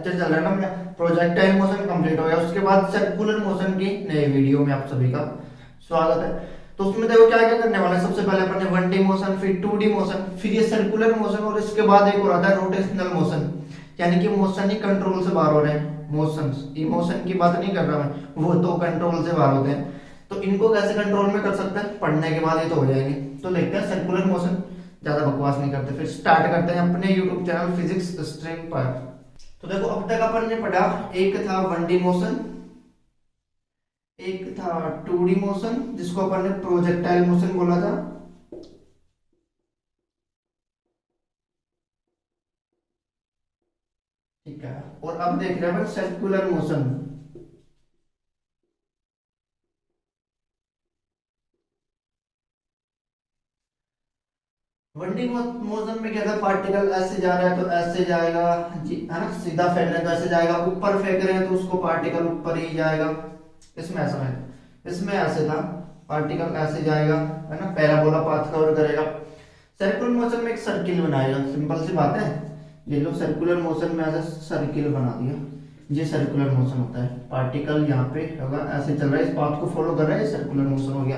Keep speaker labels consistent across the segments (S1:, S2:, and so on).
S1: Lecture चल रहा है ना अपना, प्रोजेक्टाइल मोशन कंप्लीट हो गया, उसके बाद सर्कुलर मोशन की नए वीडियो में आप सभी का स्वागत है। तो उसमें देखो क्या क्या करने वाला है। सबसे पहले अपन ने 1D मोशन, फिर 2D मोशन, फिर ये सर्कुलर मोशन, और इसके बाद एक और आता है रोटेशनल मोशन, यानी कि मोशन ही कंट्रोल से बाहर हो रहे हैं। मोशन इमोशन की बात नहीं कर रहा मैं, वो तो कंट्रोल से बाहर होते हैं। तो इनको कैसे कंट्रोल में कर सकते हैं, पढ़ने के बाद ये तो हो जाएंगे। तो देखते हैं सर्कुलर मोशन, ज्यादा बकवास नहीं करते, फिर स्टार्ट करते हैं अपने यूट्यूब चैनल फिजिक्स स्ट्रीम पर। तो देखो अब तक अपन ने पढ़ा, एक था 1D मोशन, एक था 2D मोशन जिसको अपन ने प्रोजेक्टाइल मोशन बोला था, ठीक है। और अब देख रहे हैं अपन सर्कुलर मोशन। 1D मोशन में क्या था, पार्टिकल ऐसे जा रहा है तो ऐसे जाएगा जी, है ना, सीधा फेंक रहे हैं तो ऐसे जाएगा, ऊपर फेंक रहे हैं तो उसको पार्टिकल ऊपर ही जाएगा। इसमें ऐसा है, इसमें ऐसे था, पार्टिकल ऐसे जाएगा, है ना, पैराबोला पाथ कवर करेगा। सर्कुलर मोशन में एक सर्किल बनाएगा, सिंपल सी बात है। ये लोग सर्कुलर मोशन में ऐसा सर्किल बना दिया, ये सर्कुलर मोशन होता है। पार्टिकल यहाँ पे होगा, ऐसे चल रहा है, इस पाथ को फॉलो कर रहा है, सर्कुलर मोशन हो गया।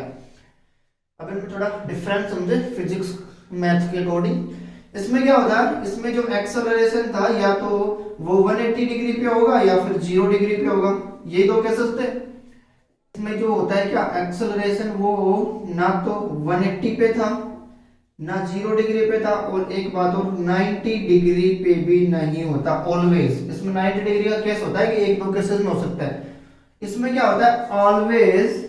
S1: अब इनमें थोड़ा डिफरेंस समझे फिजिक्स मैथ के अकॉर्डिंग। इसमें क्या होता है, इसमें जो एक्सेलरेशन था या तो वो 180 डिग्री पे होगा या फिर 0 डिग्री पे होगा, ये दो केसेस थे। इसमें जो होता है क्या, एक्सेलरेशन वो ना तो 180 पे था ना 0 डिग्री पे था, और एक बात और 90 डिग्री पे भी नहीं होता ऑलवेज। इसमें 90 डिग्री का केस होता है कि एक दो केसेस में हो सकता है। इसमें क्या होता है, ऑलवेज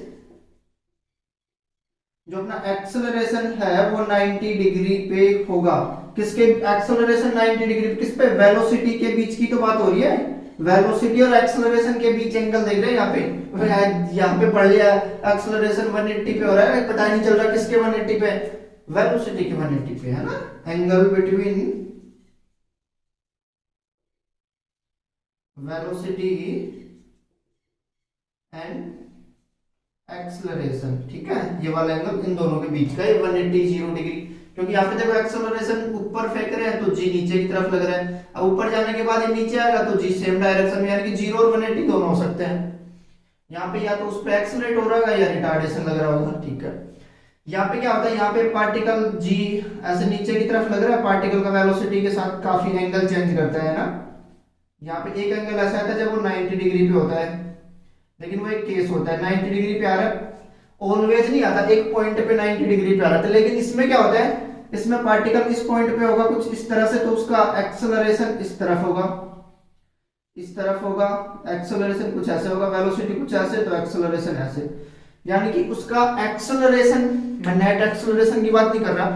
S1: जो अपना एक्सेलरेशन है वो 90 डिग्री पे होगा। किसके एक्सेलरेशन 90 डिग्री, किस पे, वेलोसिटी के बीच की तो बात हो रही है। वेलोसिटी और एक्सेलरेशन के बीच एंगल देख रहे हैं यहाँ पे पढ़ लिया, एक्सेलरेशन 180 पे हो रहा है, पता ही नहीं चल रहा किसके 180 पे, वेलोसिटी के 180 पे, है ना। Angle between velocity and acceleration, ठीक है, ये वाला एंगल इन दोनों के बीच का है 180 0 डिग्री। क्योंकि यहाँ पे देखो एक्सेलरेशन ऊपर फेंक रहे हैं तो जी नीचे की तरफ लग रहा है, अब ऊपर जाने के बाद ये नीचे आएगा तो जी सेम डायरेक्शन में, यानी कि 0 और 180 दोनों हो सकते हैं। यहाँ पे या तो उस पे एक्सेलरेट हो रहा है या रिटार्डेशन लग रहा होगा, ठीक है। यहाँ पे क्या होता है, यहाँ पे पार्टिकल जी ऐसे नीचे की तरफ लग रहा है, पार्टिकल का वेलोसिटी के साथ काफी एंगल चेंज करता है ना। यहाँ पे एक एंगल ऐसा आता है जब वो 90 डिग्री पे होता है, लेकिन वो एक केस होता है 90 डिग्री पे आ रहा है, ऑलवेज नहीं आता, एक पॉइंट पे 90 डिग्री पे आ रहा था। लेकिन इसमें क्या होता है, इसमें पार्टिकल इस पॉइंट पे होगा कुछ इस तरह से, तो उसका एक्सेलरेशन इस तरफ होगा, इस तरफ होगा, एक्सेलरेशन कुछ ऐसे होगा, वेलोसिटी कुछ ऐसे, तो एक्सेलरेशन ऐसे। यानी कि उसका एक्सेलरेशन, मैं नेट एक्सेलरेशन की बात नहीं कर रहा,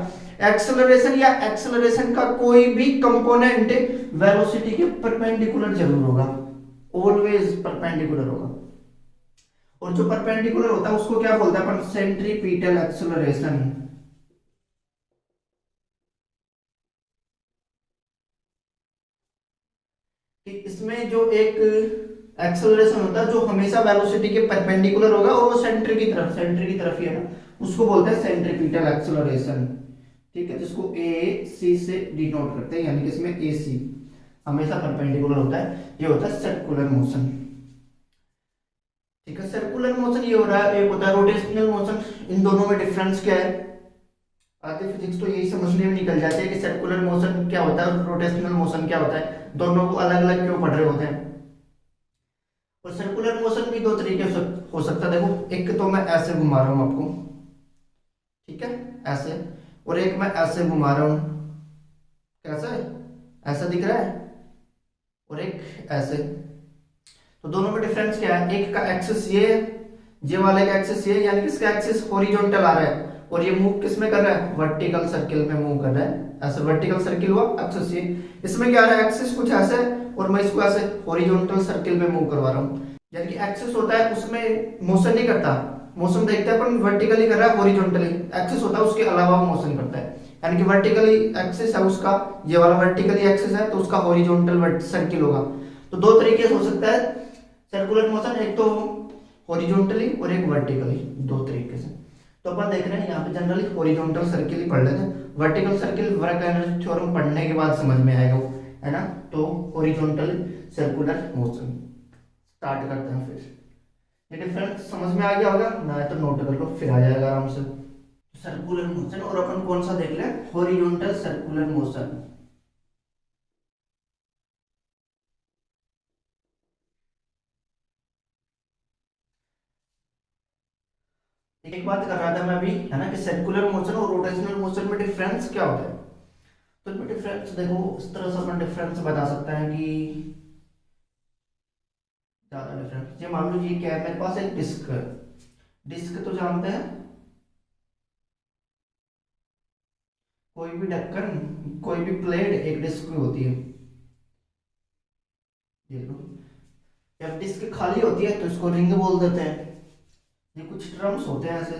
S1: एक्सेलरेशन या एक्सेलरेशन का कोई भी कंपोनेंट वेलोसिटी के परपेंडिकुलर जरूर होगा, ऑलवेज परपेंडिकुलर होगा। और जो परपेंडिकुलर होता है उसको क्या बोलते हैं अपन, सेंट्रीपिटल एक्सेलरेशन। इसमें जो एक एक्सेलरेशन होता है जो हमेशा वेलोसिटी के परपेंडिकुलर होगा और वो सेंटर की तरफ ही है ना, उसको बोलते हैं सेंट्रीपिटल एक्सेलरेशन, ठीक है, जिसको ए सी से डिनोट करते हैं, यानी कि इसमें ए सी हमेशा परपेंडिकुलर होता है, ये होता है सर्कुलर मोशन, ठीक है। सर्कुलर मोशन ये हो रहा है, एक होता है रोटेशनल मोशन। इन दोनों में डिफरेंस क्या है, आधे फिजिक्स तो यही समझने में निकल जाते हैं कि सर्कुलर मोशन क्या होता है और रोटेशनल मोशन क्या होता है, दोनों को अलग अलग क्यों पढ़ रहे होते हैं। और सर्कुलर मोशन भी दो तरीके से हो सकता है, देखो एक तो मैं ऐसे घुमा रहा हूं आपको, ठीक है, ऐसे, और एक मैं ऐसे घुमा रहा हूं, कैसा है, ऐसा दिख रहा है, और एक ऐसे। तो दोनों में डिफरेंस क्या है, एक का एक्सिस ये है, ये वाले का एक्सिस ये, यानी कि इसका एक्सिस हॉरिजॉन्टल आ रहा है, और ये मूव किस में कर रहा है, वर्टिकल सर्किल में मूव कर रहा है, ऐसे वर्टिकल सर्किल हुआ, एक्सिस ये। इसमें क्या आ रहा है, एक्सिस कुछ ऐसे और मैं इसको ऐसे हॉरिजॉन्टल सर्किल में मूव करवा रहा हूँ। यानी कि एक्सिस होता है उसमें मोशन नहीं करता, मोशन देखते हैं अपन वर्टिकली कर रहा है, हॉरिजॉन्टली एक्सिस होता है उसके अलावा वो मोशन करता है। यानी कि वर्टिकली एक्सिस है उसका, ये वाला वर्टिकली एक्सिस है तो उसका हॉरिजॉन्टल सर्किल होगा। तो दो तरीके से हो सकता है सर्कुलर मोशन, एक तो हॉरिजॉन्टली और एक वर्टिकली, दो तरीके से। तो अपन देख रहे हैं यहाँ पे जनरली हॉरिजॉन्टल सर्किल ही पढ़ लेते हैं, vertical circle work energy theorem पढ़ने के बाद समझ में आएगा वो, है ना। तो हॉरिजॉन्टल सर्कुलर मोशन। स्टार्ट करते हैं फिर। ये डिफरेंस समझ में आ गया होगा ना, तो नोट कर लो फिर आ जाएगा आराम से। सर्कुलर मोशन, और अपन कौन सा देख लें, हॉरिजॉन्टल सर्कुलर मोशन। एक बात कर रहा था मैं अभी, है ना, कि सर्कुलर मोशन और रोटेशनल मोशन में डिफरेंस क्या होता है। तो इसमें डिफरेंस देखो, इस तरह से अपन डिफरेंस बता सकते हैं कि ज्यादा डिफरेंस, ये मान लो ये क्या है, मेरे पास एक डिस्क है। डिस्क तो जानते हैं, कोई भी ढक्कन, कोई भी प्लेट एक डिस्क में होती है। देख लो, जब डिस्क खाली होती है तो इसको रिंग बोल देते हैं। ये कुछ टर्म्स होते हैं ऐसे,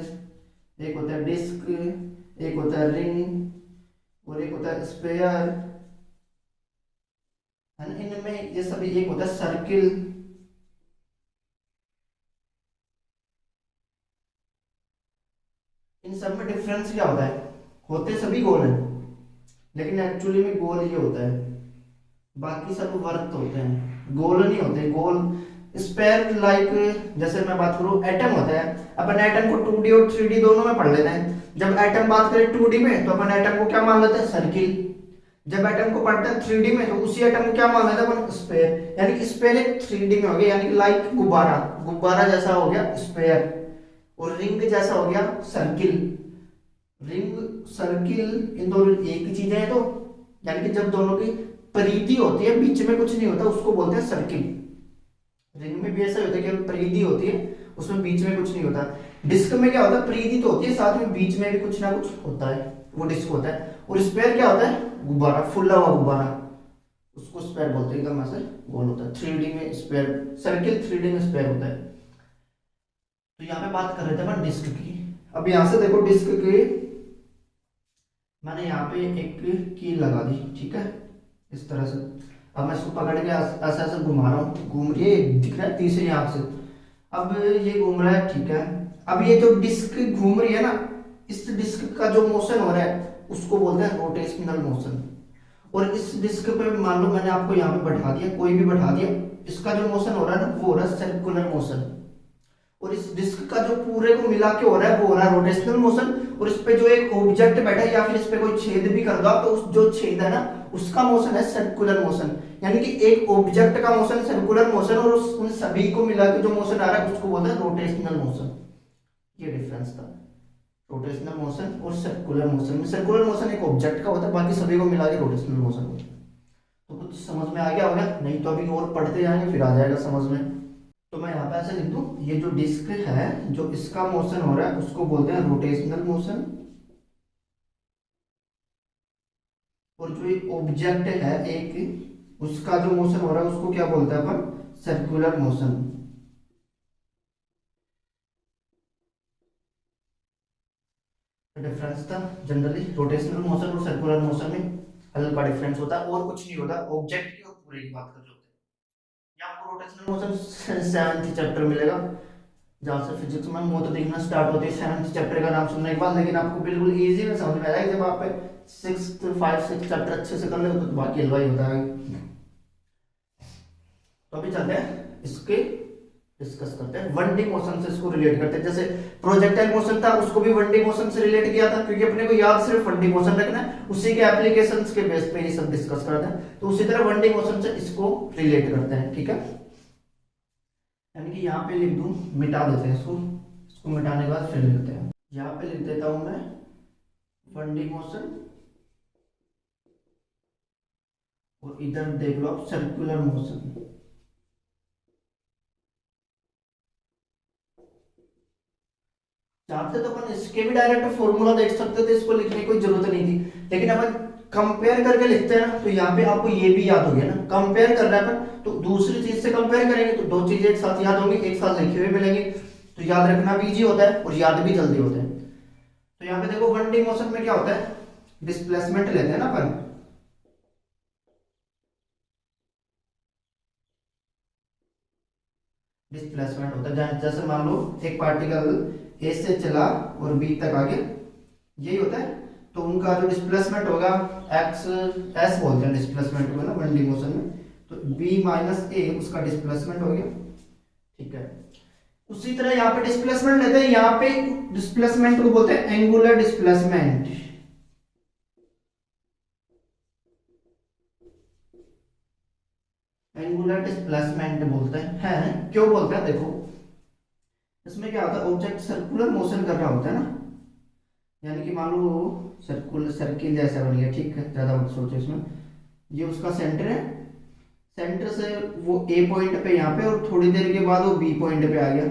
S1: एक होता है डिस्क, एक होता है रिंग, और एक होता है स्पेयर, है ना। इनमें ये सभी, एक होता है सर्किल, इन सब में डिफरेंस क्या होता है, होते सभी गोल हैं लेकिन एक्चुअली में गोल ये होता है, बाकी सब वर्त होते हैं, गोल नहीं होते। गोल स्पेयर लाइक, जैसे मैं बात करूं एटम होता है, अपन एटम को 2D और 3D दोनों में पढ़ लेते हैं। जब एटम बात करें 2D में तो अपन एटम को क्या मान लेते हैं, सर्किल। जब एटम को पढ़ते हैं 3D में तो उसी एटम को क्या मान लेते हैं अपन, स्पेयर। यानी कि स्पेयर एक 3D में हो गया, यानी कि लाइक गुब्बारा, गुब्बारा जैसा हो गया स्पेयर, और रिंग जैसा हो गया सर्किल। रिंग सर्किल इन दोनों एक ही चीजें हैं, तो यानी कि जब दोनों की परिधि होती है, बीच में कुछ नहीं होता, उसको बोलते हैं सर्किल। रिंग में भी ऐसा होता है कि परिधि होती है, उसमें बीच में कुछ नहीं होता। डिस्क में क्या होता है, परिधि तो होती है, साथ में बीच में भी कुछ ना कुछ होता है, वो डिस्क होता है। और स्पेयर क्या होता है, गुब्बारा, फुला हुआ गुब्बारा, उसको स्पेयर बोलते हैं, एकदम ऐसे गोल होता है। 3D में स्पेयर सर्किल, 3D में स्पेयर होता है। तो यहाँ पे बात कर रहे थे अपन डिस्क की। अब यहाँ से देखो, डिस्क के मैंने यहाँ पे एक की लगा दी, ठीक है, इस तरह से। अब मैं इसको पकड़ के ऐसा ऐसा घुमा रहा हूँ, घूम रही है, दिख रहा है तीसरी आंख से। अब ये घूम रहा है, ठीक है। अब ये जो डिस्क घूम रही है ना, इस डिस्क का जो मोशन हो रहा है उसको बोलते हैं रोटेशनल मोशन। और इस डिस्क पे मान लो मैंने आपको यहाँ पे बैठा दिया, कोई भी बैठा दिया, इसका जो मोशन हो रहा है ना, वो हो रहा है सर्कुलर मोशन। और इस डिस्क का जो पूरे को मिला के हो रहा है वो हो रहा है रोटेशनल मोशन। और इस पे जो एक ऑब्जेक्ट बैठा है या फिर इस पे कोई छेद भी कर दो तो उस जो छेद है ना, उसका मोशन है सर्कुलर मोशन। यानी कि एक ऑब्जेक्ट का मोशन सर्कुलर मोशन, और उन सभी को मिला के जो मोशन आ रहा है उसको बोलते हैं रोटेशनल मोशन। ये डिफरेंस था रोटेशनल मोशन और सर्कुलर मोशन में। सर्कुलर मोशन एक ऑब्जेक्ट का होता है, बाकी सभी को मिला के रोटेशनल मोशन होता है। तो कुछ समझ में आ गया होगा, नहीं तो अभी और पढ़ते जाएंगे फिर आ जाएगा समझ में। तो मैं यहाँ पे ऐसे लिख दूं, ये जो डिस्क है, जो इसका मोशन हो रहा है उसको बोलते हैं रोटेशनल मोशन, और जो एक ऑब्जेक्ट है एक, उसका जो मोशन हो रहा है उसको क्या बोलते हैं अपन, सर्कुलर मोशन। डिफरेंस था जनरली रोटेशनल मोशन और सर्कुलर मोशन में हल्का डिफरेंस होता है, और कुछ नहीं होता। ऑब्जेक्ट की और पूरे की बात कर रहे होते हैं। ये आपको रोटेशनल मोशन 7th चैप्टर मिलेगा, जहाँ से फिजिक्स में मोट देखना स्टार्ट होती है 7th चैप्टर का नाम सुनने के बाद। लेकिन आपको बिल्कुल इजी में समझ में आएगा जब आप 6th 5 6 चैप्टर अच्छे से कर ले तो बाकी हलवाई होता है। तो अभी चलते हैं इसके डिस्कस करते हैं, 1D मोशन से इसको रिलेट करते हैं। जैसे प्रोजेक्टाइल मोशन था उसको भी 1D मोशन से रिलेट किया था, क्योंकि अपने को याद सिर्फ 1D मोशन रखना है, उसी के एप्लीकेशंस के बेस पे ये सब डिस्कस करते हैं। तो उसी तरह 1D मोशन से इसको रिलेट करते हैं, ठीक है। यानी कि यहाँ पे लिख दूं, मिटा देते हैं इसको, इसको मिटाने के बाद फिर लिखते हैं। यहाँ पे लिख देता हूं मैं 1D मोशन, और इधर देख लो सर्कुलर मोशन। चाहते तो अपन इसके भी डायरेक्ट फॉर्मूला देख सकते थे, इसको लिखने की कोई जरूरत नहीं थी, लेकिन अपन कंपेयर करके लिखते हैं ना, तो यहाँ पे आपको ये भी याद हो गया ना, कंपेयर कर रहे हैं अपन तो दूसरी चीज से कंपेयर करेंगे तो दो चीजें एक साथ याद होंगी, एक साथ लिखे हुए मिलेंगे, तो याद रखना भी इजी होता है और याद भी जल्दी होता है। तो यहाँ पे देखो 1D मोशन में क्या होता है, डिस्प्लेसमेंट लेते हैं ना अपन, डिस्प्लेसमेंट होता है। जैसे मान लो एक पार्टिकल ए से चला और बी तक आ गया, यही होता है। तो उनका जो डिस्प्लेसमेंट होगा एक्स, एस बोलते हैं डिस्प्लेसमेंट को ना 1D मोशन में, तो b माइनस ए उसका डिस्प्लेसमेंट हो गया, ठीक है। उसी तरह यहाँ पे डिस्प्लेसमेंट लेते हैं, यहाँ पे डिस्प्लेसमेंट को बोलते हैं एंगुलर डिस्प्लेसमेंट। एंगुलर डिस्प्लेसमेंट बोलते हैं, क्यों बोलते हैं, देखो इसमें क्या होता है, ऑब्जेक्ट सर्कुलर मोशन कर रहा होता है ना, यानी कि मान लो सर्किल जैसा बन गया, ठीक है, ज्यादा मत सोचो इसमें। ये उसका सेंटर है, सेंटर से वो ए पॉइंट पे यहाँ पे, और थोड़ी देर के बाद वो बी पॉइंट पे आ गया।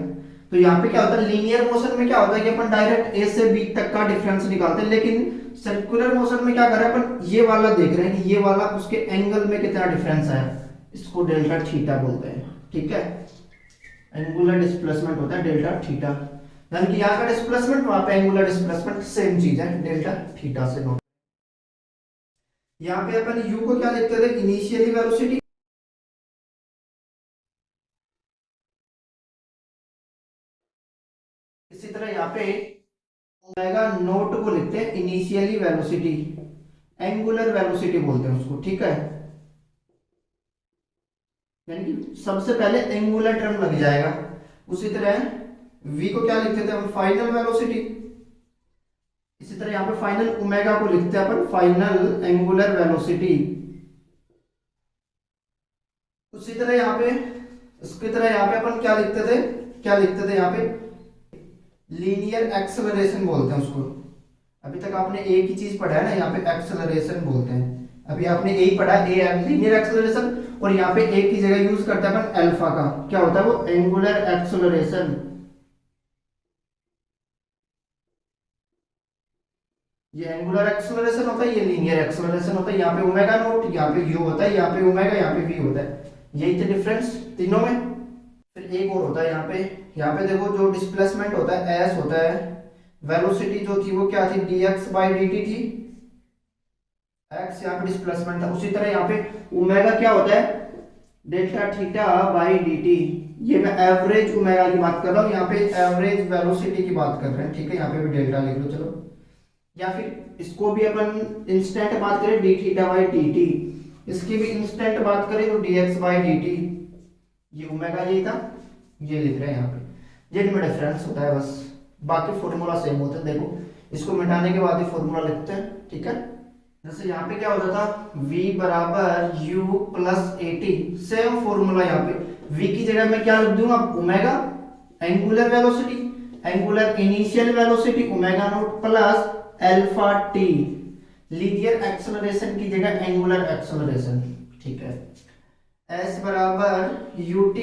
S1: तो यहाँ पे क्या होता है, लीनियर मोशन में क्या होता है कि अपन डायरेक्ट ए से बी तक का डिफरेंस निकालते हैं, लेकिन सर्कुलर मोशन में क्या कर रहे हैं अपन, ये वाला देख रहे हैं कि ये वाला उसके एंगल में कितना डिफरेंस है, इसको डेल्टा थीटा बोलते हैं, ठीक है। एंगुलर डिस्प्लेसमेंट होता है डेल्टा थीटा, यानी कि यहाँ का डिस्प्लेसमेंट वहां पे एंगुलर डिस्प्लेसमेंट सेम चीज है, डेल्टा थीटा से नोट। यहाँ पे अपन u को क्या लिखते थे, इनिशियली वेलोसिटी, इसी तरह यहाँ पे ओमेगा नोट को लिखते हैं इनिशियली वेलोसिटी, एंगुलर वेलोसिटी बोलते हैं उसको, ठीक है। यानी कि सबसे पहले एंगुलर टर्म लग जाएगा। उसी तरह v को क्या लिखते थे हम, फाइनल वेलोसिटी। इसी तरह यहाँ पे फाइनल ओमेगा को लिखते हैं अपन फाइनल एंगुलर वेलोसिटी। उसी तरह यहाँ पे इसकी तरह यहाँ पे अपन क्या लिखते थे यहाँ पे, लीनियर एक्सेलरेशन बोलते हैं उसको। अभी तक आपने एक ही चीज पढ़ा है ना, यहाँ पे एक्सेलरेशन बोलते हैं। अभी आपने ए ही पढ़ा, ए लीनियर एक्सेलरेशन, और यहाँ पे एक की जगह यूज करते हैं अपन अल्फा का, क्या होता है वो, एंगुलर एक्सेलरेशन। ये एंगुलर एक्सेलरेशन होता है, ये लीनियर एक्सेलरेशन होता है। यहाँ पे ओमेगा नोट, यहाँ पे u होता है, यहाँ पे ओमेगा, यहाँ पे v होता है। यही तो डिफरेंस तीनों में। फिर एक और होता है यहाँ पे देखो, जो डिस्प्लेसमेंट होता है s होता है, वेलोसिटी जो थी वो क्या थी, dx बाई dt थी, x यहाँ पे डिस्प्लेसमेंट था। उसी तरह यहाँ पे ओमेगा क्या होता है, डेल्टा थीटा बाई dt। ये मैं एवरेज ओमेगा की बात कर रहा हूँ, यहाँ पे एवरेज वेलोसिटी की बात कर रहे हैं, ठीक है। यहाँ पे भी डेल्टा लिख लो चलो, या फिर इसको भी अपन इंस्टेंट बात करें D theta by D T, इसकी भी इंस्टेंट बात करें तो dx बाई dt। ये ओमेगा यही था, ये लिख रहे हैं यहाँ पे, ये इनमें डिफरेंस होता है बस, बाकी फॉर्मूला सेम होता है। देखो इसको मिटाने के बाद ही फॉर्मूला लिखते हैं, ठीक है। जैसे यहाँ पे क्या होता था, v बराबर u plus A T, same formula यहाँ पे v की जगह मैं क्या लिख दूंगा, omega angular velocity, angular initial velocity omega naught plus alpha T, linear acceleration की जगह एंगुलर एक्सेलरेशन, ठीक है। s बराबर ut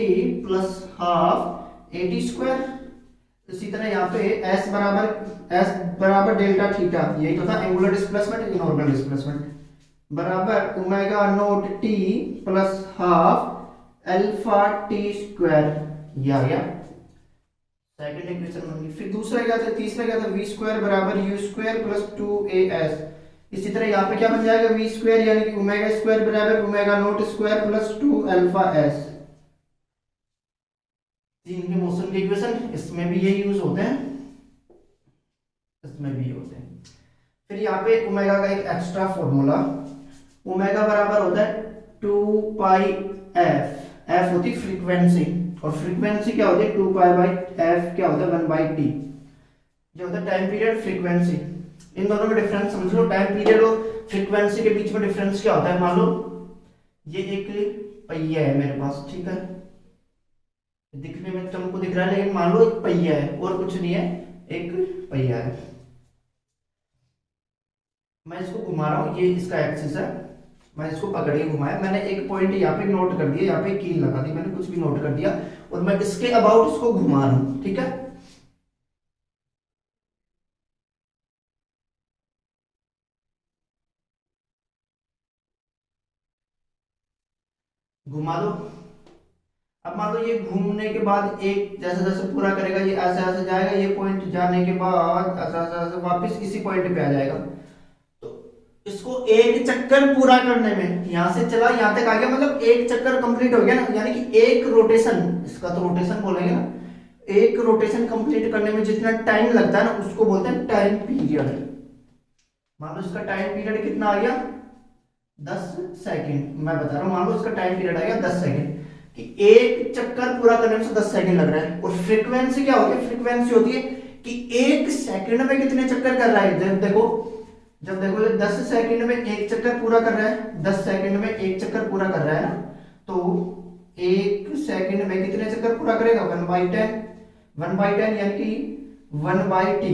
S1: plus half A T square. इसी तरह यहाँ पे s बराबर डेल्टा थीटा, यही तो था एंगुलर डिस्प्लेसमेंट, नॉर्मल डिस्प्लेसमेंट, बराबर omega naught t plus half alpha T square. ये आ गया सेकंड इक्वेशन बन गई। फिर दूसरा क्या था, तीसरा क्या था, v स्क्वायर बराबर u स्क्वायर प्लस 2as। इसी तरह यहाँ पे क्या बन जाएगा, v स्क्वायर यानी कि ओमेगा स्क्वायर बराबर omega naught square plus 2 alpha s। तीन के मोशन के इक्वेशन, इसमें भी ये यूज होते हैं, इसमें भी होते हैं। फिर यहाँ पे ओमेगा का एक एक्स्ट्रा फॉर्मूला, ओमेगा बराबर होता है 2 पाई f, f होती है फ्रीक्वेंसी, और फ्रीक्वेंसी क्या होती है 2 पाई बाई f, क्या होता है 1 बाई t, जो होता है टाइम पीरियड फ्रीक्वेंसी। इन दोनों में डिफरेंस समझ लो, टाइम पीरियड और फ्रीक्वेंसी के बीच में डिफरेंस क्या होता है। मान लो ये एक पहिया है मेरे पास, ठीक है, दिखने में तुमको दिख रहा है, लेकिन मान लो एक पहिया है और कुछ नहीं है, एक पहिया है। मैं इसको घुमा रहा हूँ, ये इसका एक्सिस है, मैं इसको पकड़ के घुमाया, मैंने एक पॉइंट यहाँ पे नोट कर दिया, यहाँ पे कील लगा दी, मैंने कुछ भी नोट कर दिया, और मैं इसके अबाउट इसको घुमा रहा हूँ, ठीक है। घुमा दो। अब मान लो ये घूमने के बाद एक जैसे जैसे पूरा करेगा, ये ऐसे ऐसे जाएगा, ये पॉइंट जाने के बाद ऐसे ऐसे ऐसे वापस इसी पॉइंट पे आ जाएगा। तो इसको एक चक्कर पूरा करने में, यहां से चला यहां तक आ गया, मतलब एक चक्कर कंप्लीट हो गया ना, यानी कि एक रोटेशन, इसका तो रोटेशन बोलेंगे ना, एक रोटेशन कंप्लीट करने में जितना टाइम लगता है ना, उसको बोलते हैं टाइम पीरियड। मान लो इसका टाइम पीरियड कितना आ गया, 10 सेकंड मैं बता रहा हूँ, मान लो इसका टाइम पीरियड आ गया 10 सेकंड, कि एक चक्कर पूरा करने में 10 सेकंड लग रहा है। और फ्रीक्वेंसी क्या होती है, फ्रीक्वेंसी होती है कि एक सेकंड में कितने चक्कर कर रहा है। जब देखो ये 10 सेकंड में एक चक्कर पूरा कर रहा है, 10 सेकंड में एक चक्कर पूरा कर रहा है ना, तो एक सेकंड में कितने चक्कर पूरा करेगा, 1/10। 1/10 यानी कि 1/t,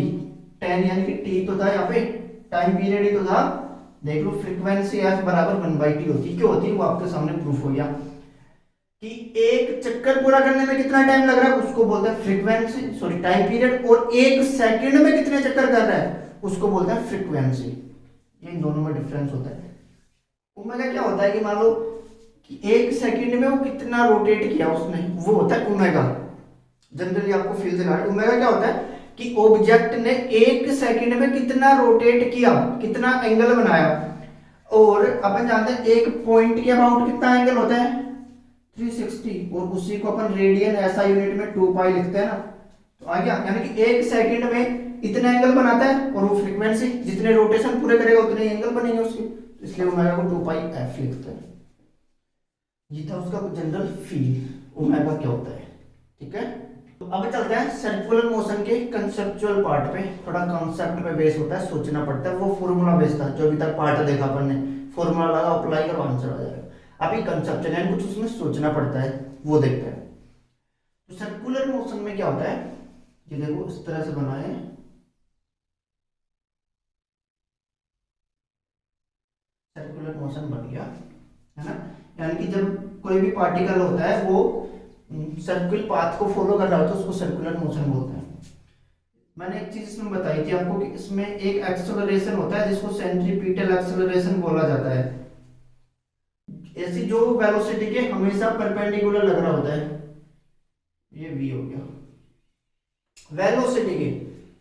S1: 10 यानी कि t तो था यहाँ पे, टाइम पीरियड ही तो था। देख लो फ्रीक्वेंसी एफ बराबर 1/t होती है। क्यों होती है वो आपके सामने प्रूफ हो गया कि एक चक्कर पूरा करने में कितना टाइम लग रहा है उसको बोलते हैं फ्रीक्वेंसी, सॉरी टाइम पीरियड। और एक सेकंड में कितने चक्कर कर रहा है उसको बोलते हैं फ्रीक्वेंसी। ये इन दोनों में डिफरेंस होता है। ओमेगा क्या होता है कि मान लो कि एक सेकंड में वो कितना रोटेट किया उसने, वो होता है ओमेगा। जनरली आपको फील दिला रहा है। ओमेगा क्या होता है कि ऑब्जेक्ट ने एक सेकंड में कितना रोटेट किया, कितना एंगल बनाया। और अपन जानते हैं एक पॉइंट के अबाउट कितना एंगल होता है, 360, और उसी को अपन रेडियन ऐसा यूनिट में 2 पाई लिखते हैं ना। तो आ गया, यानी कि एक सेकंड में इतना एंगल बनाता है, और वो फ्रीक्वेंसी जितने रोटेशन पूरे करेगा उतने एंगल बनेंगे उसके, इसलिए ओमेगा को 2 पाई एफ लिखते हैं। ये था उसका जनरल फील ओमेगा क्या होता है। ठीक है, तो अब चलते हैं सर्कुलर मोशन के कंसेप्चुअल पार्ट पे। थोड़ा कॉन्सेप्ट पे बेस होता है, सोचना पड़ता है। वो फॉर्मूला बेस था जो अभी तक पार्ट देखा अपन ने, फॉर्मूला लगा अप्लाई करो आंसर आ जाएगा। अभी कंसेप्चुअल यानी कुछ उसमें सोचना पड़ता है, वो देखते हैं। तो सर्कुलर मोशन में क्या होता है, ये देखो इस तरह से बना है, सर्कुलर मोशन बन गया है ना। यानी कि जब कोई भी पार्टिकल होता है वो सर्कुलर पाथ को फॉलो कर रहा होता है, उसको सर्कुलर मोशन बोलते हैं। मैंने एक चीज इसमें बताई थी आपको कि इसमें एक एक्सेलरेशन होता है जिसको सेंट्रीपिटल एक्सेलरेशन बोला जाता है। ऐसी जो वेलोसिटी के हमेशा परपेंडिकुलर लग रहा होता है, ये v हो गया वेलोसिटी के,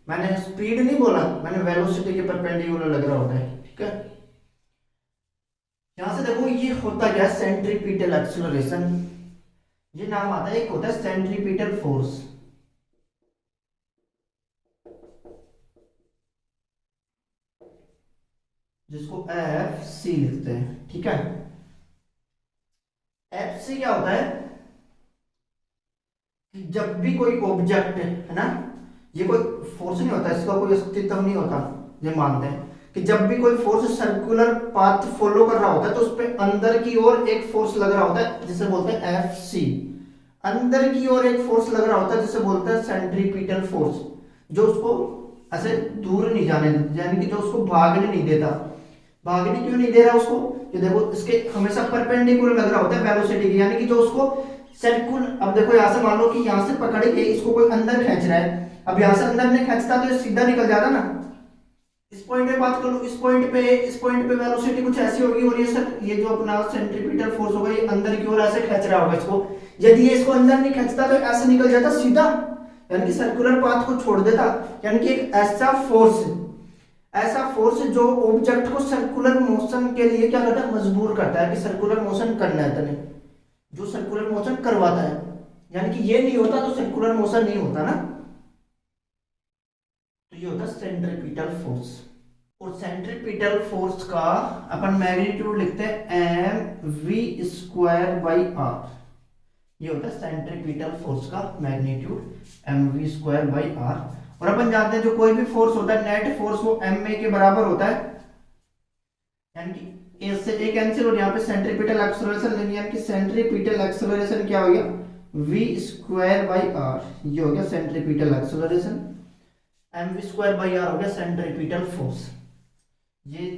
S1: मैंने स्पीड नहीं बोला, मैंने वेलोसिटी के परपेंडिकुलर लग रहा होता है। ठीक है, यहां से देखो ये होता क्या, सेंट्रीपिटल एक्सेलरेशन, ये नाम आता है। एक होता है सेंट्रीपिटल फोर्स, जिसको एफ सी लिखते हैं। ठीक है, एफ सी क्या होता है कि जब भी कोई ऑब्जेक्ट है ना, ये कोई फोर्स नहीं होता, इसका कोई अस्तित्व नहीं होता, ये मानते हैं कि जब भी कोई फोर्स सर्कुलर पाथ फॉलो कर रहा होता है तो उस पर अंदर की ओर एक फोर्स लग रहा होता है जिसे बोलते हैं एफ सी। अंदर की ओर एक फोर्स लग रहा होता है जिसे बोलते हैं सेंट्रीपिटल फोर्स, जो उसको ऐसे दूर नहीं जाने देता, यानी कि जो उसको भागने नहीं देता। भागने क्यों नहीं दे रहा उसको, ये देखो इसके हमेशा परपेंडिकुलर लग रहा होता है वेलोसिटी की, यानी कि जो उसको सर्कुल, अब देखो यहाँ से मान लो कि यहाँ से पकड़ के इसको कोई अंदर खींच रहा है, अब यहाँ से अंदर नहीं खींचता तो ये सीधा निकल जाता ना। इस पॉइंट पे बात कर लो, इस पॉइंट पे वेलोसिटी कुछ ऐसी होगी, और ये जो अपना सेंट्रीपिटल फोर्स होगा ये अंदर की ओर ऐसे खींच रहा होगा इसको। यदि ये इसको अंदर नहीं खींचता तो ऐसे निकल जाता सीधा, यानी कि सर्कुलर पाथ को छोड़ देता। यानी कि एक ऐसा फोर्स जो ऑब्जेक्ट को सर्कुलर मोशन के लिए क्या करता है, मजबूर करता है कि सर्कुलर मोशन करना है तने, जो सर्कुलर मोशन करवाता है। यानी कि ये नहीं होता तो सर्कुलर मोशन नहीं होता ना। तो ये होता है सेंट्रीपिटल फोर्स। और सेंट्रीपिटल फोर्स का अपन मैग्नीट्यूड लिखते हैं mv²/r। ये होता है सेंट्रीपिटल फोर्स का मैग्नीट्यूड mv²/r। और अपन जानते हैं जो कोई भी फोर्स होता है, नेट फोर्स, वो ma के बराबर होता है। यानी कि ए से ए कैंसिल, और यहाँ पे सेंट्रीपिटल एक्सेलरेशन लेंगे, यानी कि सेंट्रीपिटल एक्सेलरेशन क्या हो गया, v²/r। ये हो गया सेंट्रीपिटल एक्सेलरेशन, mv²/r हो गया सेंट्रीपिटल फोर्स। ये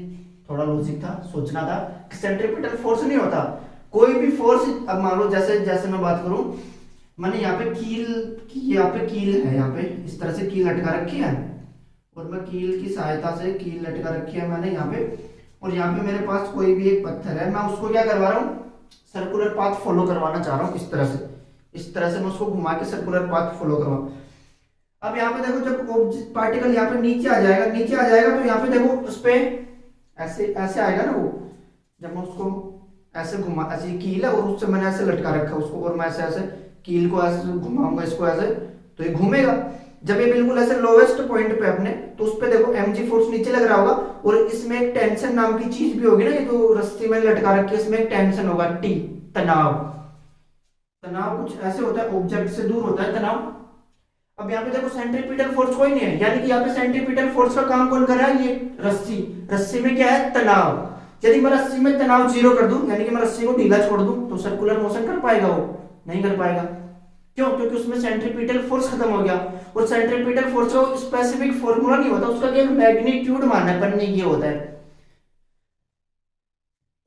S1: थोड़ा लॉजिक था, सोचना था कि सेंट्रीपिटल फोर्स नहीं होता कोई भी फोर्स। अब मान लो जैसे मैं बात करूं, मैंने यहाँ पे कील है, यहाँ पे इस तरह से कील लटका रखी है, और मैं कील की सहायता से कील लटका रखी है मैंने यहाँ पे, और यहाँ पे मेरे पास कोई भी एक पत्थर है, मैं उसको क्या करवा रहा हूँ, सर्कुलर पाथ फॉलो करवाना चाह रहा हूँ। इस तरह से मैं उसको घुमा के सर्कुलर पाथ फॉलो करवा। अब यहाँ पे देखो जब पार्टिकल यहाँ पे नीचे आ जाएगा तो यहाँ पे देखो उस पे ऐसे आएगा ना वो, जब मैं उसको ऐसे घुमा, ऐसे कील है और उससे मैंने ऐसे लटका रखा उसको, और मैं ऐसे कील को ऐसे घुमाऊंगा इसको ऐसे, तो ये घूमेगा। जब ये बिल्कुल ऐसे लोवेस्ट पॉइंट पे अपने, तो उस पे देखो mg फोर्स नीचे लग रहा होगा, और इसमें एक टेंशन नाम की चीज भी होगी ना, ये जो रस्सी में लटका रखी है इसमें एक टेंशन होगा टी, तनाव। तनाव कुछ ऐसे होता है, ऑब्जेक्ट से दूर होता है तनाव। अब यहाँ पे देखो सेंट्रीपिटल फोर्स कोई नहीं है, यानी कि यहाँ पे सेंट्रीपिटल फोर्स का काम कौन कर रहा है, ये रस्सी। रस्सी में क्या है, तनाव। यदि मैं रस्सी में तनाव जीरो कर दूं, यानी कि मैं रस्सी को ढीला छोड़ दूं, तो सर्कुलर मोशन कर पाएगा वो, नहीं कर पाएगा। क्यों, क्योंकि उसमें सेंट्रीपिटल फोर्स खत्म हो गया। और सेंट्रीपिटल फोर्स का स्पेसिफिक फॉर्मूला नहीं होता, उसका केवल मैग्नीट्यूड मानना पड़ने ये होता है।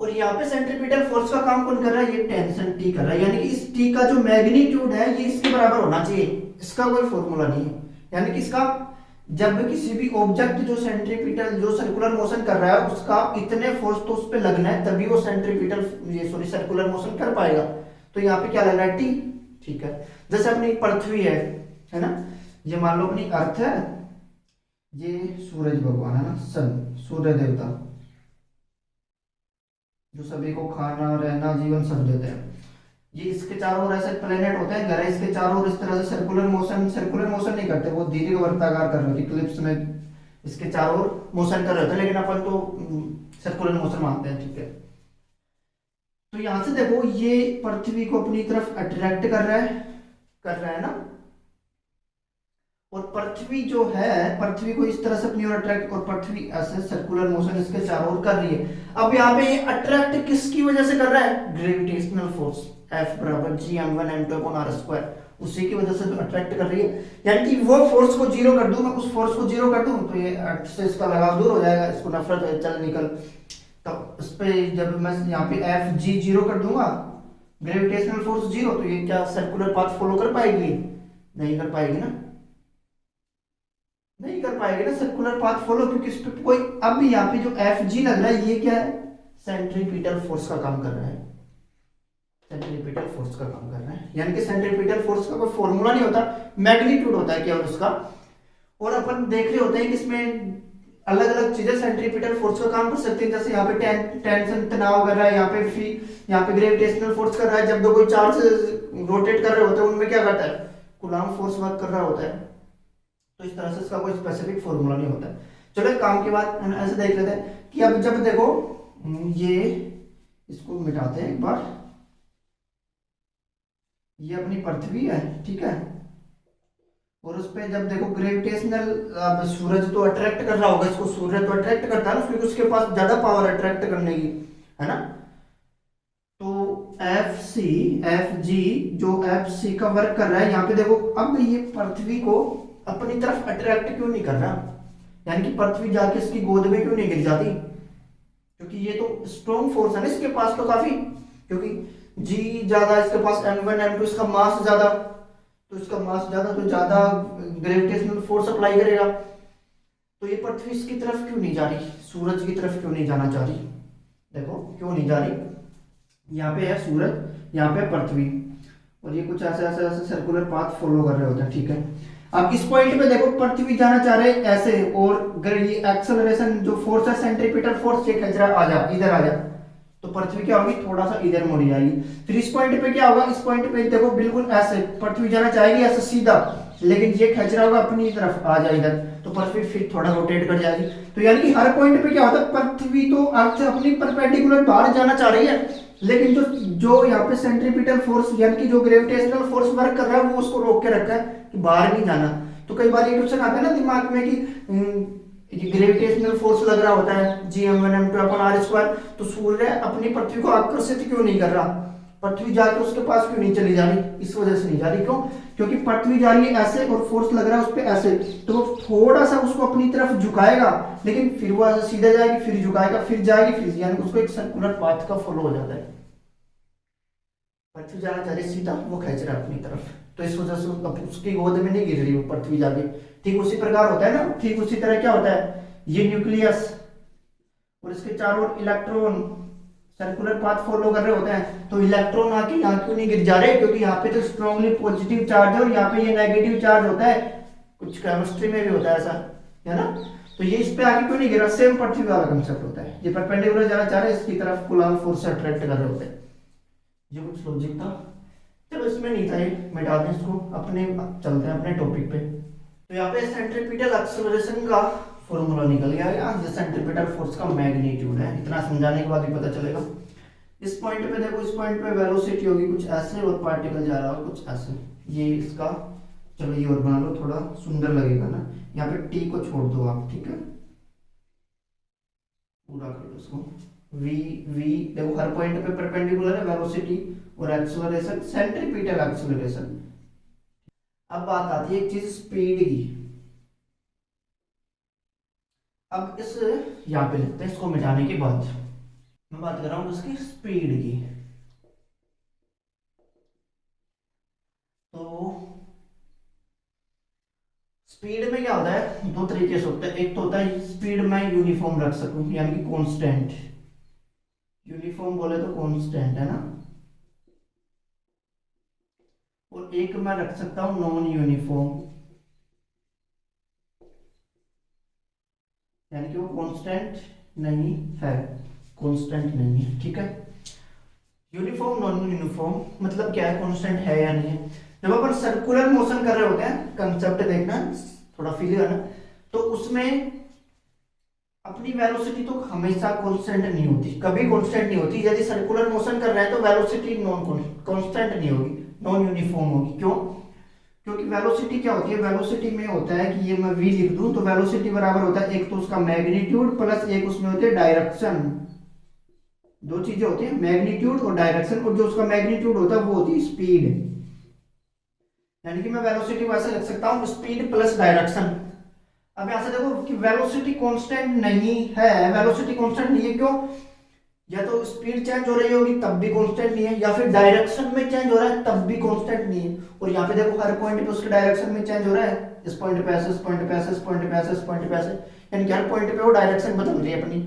S1: और यहाँ पे सेंट्रीपिटल फोर्स का काम कौन कर रहा है, ये टेंशन टी कर रहा है, यानी कि इस टी का जो मैग्नीट्यूड है ये इसके बराबर होना चाहिए, इसका कोई फॉर्मूला नहीं है। यानी कि इसका, जब किसी भी ऑब्जेक्ट जो सेंट्रीपिटल जो सर्कुलर मोशन कर रहा है उसका इतने फोर्स तो उस पर लगना है, तभी वो सेंट्रीपिटल ये सॉरी सर्कुलर मोशन कर पाएगा। तो यहाँ पे क्या लग रहा है, टी। ठीक है, जैसे अपनी पृथ्वी है ना, ये मान लो अपनी अर्थ है, ये सूरज भगवान है ना, सन, सूर्य देवता, जो सभी को खाना रहना जीवन सब देते हैं। ये इसके चारों ओर ऐसे प्लेनेट होते हैं, ग्रह इसके चारों ओर इस तरह से सर्कुलर मोशन नहीं करते, वो दीर्घ वर्ताकार कर रहे होते, क्लिप्स में इसके चारों ओर मोशन कर रहे होते, लेकिन अपन तो सर्कुलर मोशन मानते हैं। ठीक है, तो यहां से देखो ये पृथ्वी को अपनी तरफ अट्रैक्ट कर रहा है ना, और पृथ्वी जो है, पृथ्वी को इस तरह से अपनी ओर अट्रैक्ट, और पृथ्वी ऐसे सर्कुलर मोशन इसके चारों ओर कर रही है। अब यहाँ पे ये अट्रैक्ट किसकी वजह से कर रहा है, ग्रेविटेशनल फोर्स, F बराबर gm1m2/r², उसी की वजह से तो अट्रैक्ट कर रही है। यानी कि वो फोर्स को जीरो कर दूं, मैं उस फोर्स को जीरो कर दूं, तो ये अर्थ से इसका लगाव दूर हो जाएगा, इसको नफरत है, चल निकल। तो इस पे जब मैं यहाँ पे Fg जीरो कर दूंगा, ग्रेविटेशनल फोर्स जीरो, तो ये क्या सर्कुलर पाथ फॉलो कर पाएगी, नहीं कर पाएगी ना, नहीं कर पाएगी ना सर्कुलर पाथ फॉलो, क्योंकि इस पे कोई, अब यहाँ पे जो Fg लग रहा है ये क्या है, सेंट्रीपिटल फोर्स का काम कर रहा है, सेंट्रीपिटल फोर्स का काम कर रहा है। यानी कि सेंट्रीपिटल फोर्स का कोई फॉर्मूला नहीं होता, मैग्नीट्यूड होता है केवल उसका। और अपन देख रहे होते हैं कि इसमें अलग अलग चीजें सेंट्रीपिटल फोर्स का काम कर सकती हैं, जैसे यहाँ पे टेंशन तनाव कर रहा है, यहाँ पे ग्रेविटेशनल फोर्स कर रहा है, जब दो कोई चार्ज रोटेट कर रहे होते हैं उनमें क्या करता है, कूलम्ब फोर्स वर्क कर रहा होता है। तो इस तरह से इसका कोई स्पेसिफिक फॉर्मूला नहीं होता। चलो एक काम की बात ऐसे देख लेते हैं कि अब जब देखो ये, इसको मिटाते हैं एक बार, ये अपनी पृथ्वी है, ठीक है, और उस पे जब देखो ग्रेविटेशनल, सूरज तो अट्रैक्ट कर रहा होगा इसको, सूर्य तो अट्रैक्ट करता है ना, क्योंकि उसके पास ज्यादा पावर अट्रैक्ट करने की है ना। तो Fg जो Fc का वर्क कर रहा है, यहाँ पे देखो अब ये पृथ्वी को अपनी तरफ अट्रैक्ट क्यों नहीं कर रहा, यानी कि पृथ्वी जाके इसकी गोद में क्यों नहीं गिर जाती, क्योंकि ये तो स्ट्रॉन्ग फोर्स है ना इसके पास तो काफी, क्योंकि जी ज्यादा इसके पास, m1 m2 इसका मास ज्यादा, तो इसका मास ज्यादा तो ज्यादा ग्रेविटेशनल फोर्स अप्लाई करेगा। तो ये पृथ्वी इसकी तरफ क्यों नहीं जा रही, सूरज की तरफ क्यों नहीं जाना चाह रही, देखो क्यों नहीं जा रही, यहाँ पे है सूरज, यहाँ पे पृथ्वी, और ये कुछ ऐसे ऐसे ऐसे सर्कुलर पाथ फॉलो कर रहे होते हैं। ठीक है, अब इस पॉइंट पे देखो पृथ्वी जाना चाह रहे ऐसे, और अगर ये एक्सेलरेशन जो फोर्स है सेंट्रीपिटल फोर्स, ये खींच रहा, आजा इधर आजा, तो पृथ्वी क्या होगी, थोड़ा सा इधर मुड़ जाएगी। फिर इस पॉइंट पे क्या होगा, इस पॉइंट पे देखो बिल्कुल ऐसे पृथ्वी जाना चाहेगी ऐसे सीधा, लेकिन ये खींच रहा होगा अपनी तरफ, आ जाए इधर, तो पृथ्वी फिर थोड़ा रोटेट कर जाएगी। तो यानी कि हर पॉइंट पे क्या होता है, पृथ्वी तो अर्थ से अपनी परपेंडिकुलर बाहर जाना चाह रही है, लेकिन जो जो यहाँ पे सेंट्रीपिटल फोर्स यानी कि जो ग्रेविटेशनल फोर्स वर्क कर रहा है वो उसको रोक के रखा है कि बाहर नहीं जाना। तो कई बार ये क्वेश्चन आता है ना दिमाग में कि ग्रेविटेशनल फोर्स लग रहा होता है gm1m2/r², तो सूर्य अपनी पृथ्वी को आकर्षित क्यों नहीं कर रहा, पृथ्वी जाके उसके पास क्यों नहीं चली जा रही, इस वजह से नहीं जा रही। क्यों, क्योंकि पृथ्वी जा रही है ऐसे और फोर्स लग रहा है उस पर ऐसे, तो थोड़ा सा उसको अपनी तरफ झुकाएगा, लेकिन फिर वो सीधा जाएगी, फिर झुकाएगा, फिर जाएगी, फिर यानी उसको एक सर्कुलर पाथ का फॉलो हो जाता है। पृथ्वी जाना चाह रही सीधा, वो खींच रहा है अपनी तरफ, तो इस वजह से उसकी गोद में नहीं गिर रही वो पृथ्वी जाके। ठीक उसी प्रकार होता है ना, ठीक उसी तरह क्या होता है, ये न्यूक्लियस और इसके चारों ओर इलेक्ट्रॉन सर्कुलर पाथ फॉलो कर रहे होते हैं, तो इलेक्ट्रॉन आके यहाँ क्यों नहीं गिर जा रहे, क्योंकि यहाँ पे तो स्ट्रॉन्गली पॉजिटिव चार्ज है और यहाँ पे ये नेगेटिव चार्ज होता है, कुछ केमिस्ट्री में भी होता है ऐसा, है ना। तो ये इस पे आके क्यों नहीं गिरा, सेम पृथ्वी वाला कंसेप्ट होता है, ये परपेंडिकुलर जाना चाह रहे हैं, इसकी तरफ कूलम्ब फोर्स से अट्रैक्ट कर रहे होते हैं। ये कुछ लॉजिक था, चलो इसमें नहीं था, ये मिटा दें इसको, अपने चलते हैं अपने टॉपिक पे। तो यहाँ पे सेंट्रीपिटल एक्सेलरेशन का फॉर्मूला निकल गया, ये सेंट्रीपिटल फोर्स का मैग्नीट्यूड है। इतना समझाने के बाद ही पता चलेगा। इस पॉइंट पे देखो, इस पॉइंट पे वेलोसिटी होगी कुछ ऐसे और पार्टिकल जा रहा हो कुछ ऐसे, ये इसका, चलो ये और बना लो, थोड़ा सुंदर लगेगा ना। यहाँ पे टी को छोड़ दो आप, ठीक है, पूरा कर दो इसको। वी वी देखो हर पॉइंट पे परपेंडिकुलर है वेलोसिटी और एक्सेलरेशन, सेंट्रीपिटल एक्सेलरेशन। अब बात आती है एक चीज स्पीड की। अब इस यहाँ पे लिखते हैं, इसको मिटाने के बाद मैं बात कर रहा हूँ इसकी स्पीड की। तो स्पीड में क्या होता है, दो तरीके से होता है। एक तो होता है स्पीड मैं यूनिफॉर्म रख सकूं, यानी कि कांस्टेंट, यूनिफॉर्म बोले तो कांस्टेंट है ना। और एक मैं रख सकता हूं नॉन यूनिफॉर्म, यानी कि वो कांस्टेंट नहीं है, कांस्टेंट नहीं है, ठीक है। यूनिफॉर्म नॉन यूनिफॉर्म मतलब क्या है, कांस्टेंट है या नहीं है। जब अपन सर्कुलर मोशन कर रहे होते हैं, कंसेप्ट देखना, थोड़ा फील करना, तो उसमें अपनी वेलोसिटी तो हमेशा कांस्टेंट नहीं होती, कभी कांस्टेंट नहीं होती। यदि सर्कुलर मोशन कर रहे हैं तो वेलोसिटी नॉन कांस्टेंट नहीं होगी, नॉन यूनिफॉर्म होगी। क्यों? क्योंकि वेलोसिटी क्या होती है, वेलोसिटी में होता है कि ये मैं v लिख दूं तो वेलोसिटी बराबर होता है एक तो उसका मैग्नीट्यूड प्लस एक उसमें होती है डायरेक्शन। दो चीजें होती हैं, मैग्नीट्यूड और डायरेक्शन, और जो उसका मैग्नीट्यूड होता है वो होती है स्पीड। यानी कि मैं वेलोसिटी वैसे लिख सकता हूं स्पीड प्लस डायरेक्शन। अब यहां से देखो कि वेलोसिटी कांस्टेंट नहीं है, वेलोसिटी कांस्टेंट नहीं है, क्यों? या तो स्पीड चेंज हो रही होगी तब भी कांस्टेंट नहीं है, या फिर डायरेक्शन में चेंज हो रहा है तब भी कांस्टेंट नहीं है। और यहाँ पे देखो हर पॉइंट पे उसके डायरेक्शन में चेंज हो रहा है, इस पॉइंट पे ऐसे, इस पॉइंट पे ऐसे, इस पॉइंट पे ऐसे, इस पॉइंट पे ऐसे, यानी कि हर पॉइंट पे वो डायरेक्शन बदल रही है अपनी।